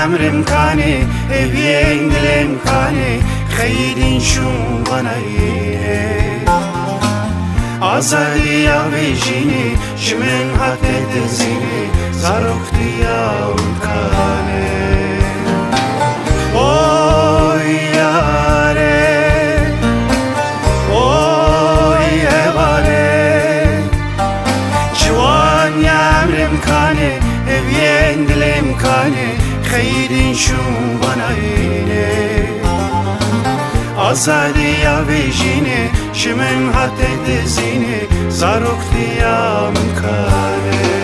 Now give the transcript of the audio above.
امرم کانی اوین دلم کانی خیرین شون بنایه آزادی آویجینی شمن حت دزینی زاروختی آون کانه اوی یاره اوی هواره جوان یامرم کانه اوین دلم کانه خیرین شون بنایه آزادی آویجینی شمن حت دزینی زاروختی آون کانه